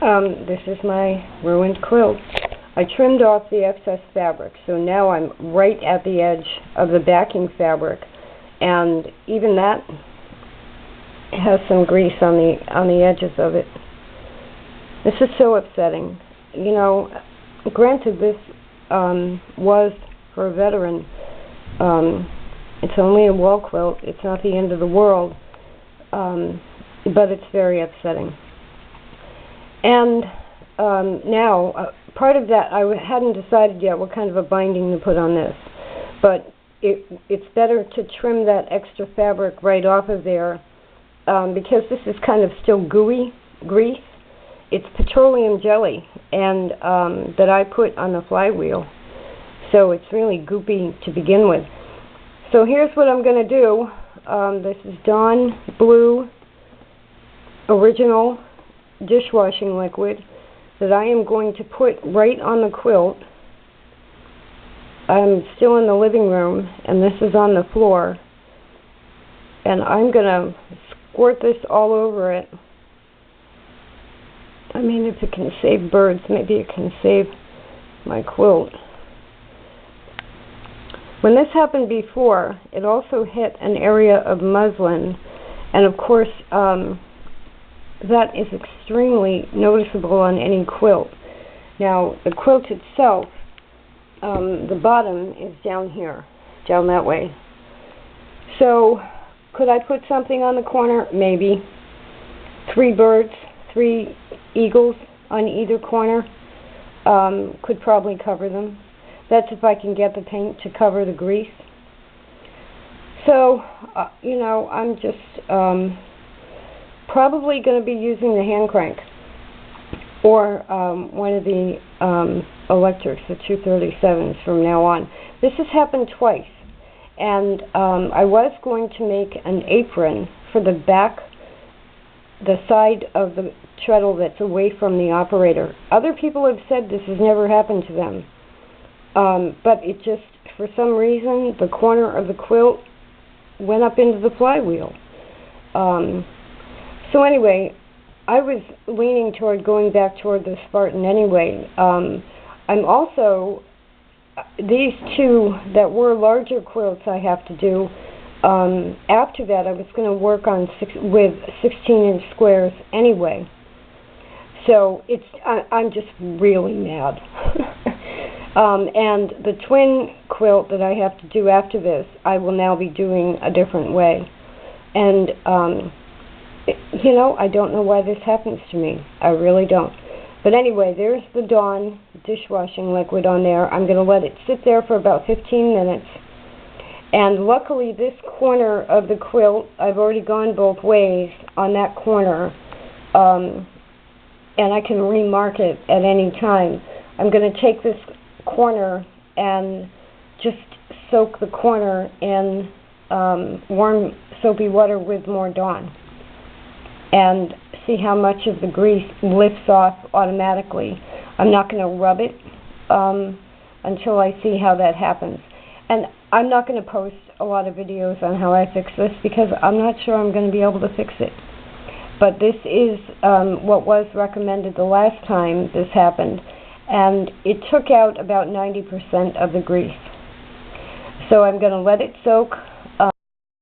This is my ruined quilt. I trimmed off the excess fabric, so now I'm right at the edge of the backing fabric, and even that has some grease on the edges of it. This is so upsetting. You know, granted, this was for a veteran. It's only a wall quilt. It's not the end of the world, but it's very upsetting. And now, part of that, I hadn't decided yet what kind of a binding to put on this, but it's better to trim that extra fabric right off of there, because this is kind of still gooey grease. It's petroleum jelly, and that I put on the flywheel, so it's really goopy to begin with. So here's what I'm going to do. This is Dawn Blue Original dishwashing liquid that I am going to put right on the quilt. I'm still in the living room, and this is on the floor, and I'm going to squirt this all over it. I mean, if it can save birds, maybe it can save my quilt. When this happened before, it also hit an area of muslin, and of course, that is extremely noticeable on any quilt. Now, the quilt itself, the bottom is down here, down that way. So, could I put something on the corner? Maybe. 3 birds, 3 eagles on either corner could probably cover them. That's if I can get the paint to cover the grease. So, you know, I'm just probably going to be using the hand crank or one of the electrics, the 237s from now on. This has happened twice, and I was going to make an apron for the back, the side of the treadle that's away from the operator. Other people have said this has never happened to them, but it just, for some reason, the corner of the quilt went up into the flywheel. So anyway, I was leaning toward going back toward the Spartan anyway. I'm also, these 2 that were larger quilts I have to do. After that, I was going to work on with 16-inch squares anyway. So I'm just really mad. And the twin quilt that I have to do after this, I will now be doing a different way. And you know, I don't know why this happens to me. I really don't. But anyway, there's the Dawn dishwashing liquid on there. I'm going to let it sit there for about 15 minutes. And luckily, this corner of the quilt, I've already gone both ways on that corner. And I can remark it at any time. I'm going to take this corner and just soak the corner in warm soapy water with more Dawn, and see how much of the grease lifts off automatically. I'm not going to rub it until I see how that happens. And I'm not going to post a lot of videos on how I fix this because I'm not sure I'm going to be able to fix it. But this is what was recommended the last time this happened, and it took out about 90% of the grease. So I'm going to let it soak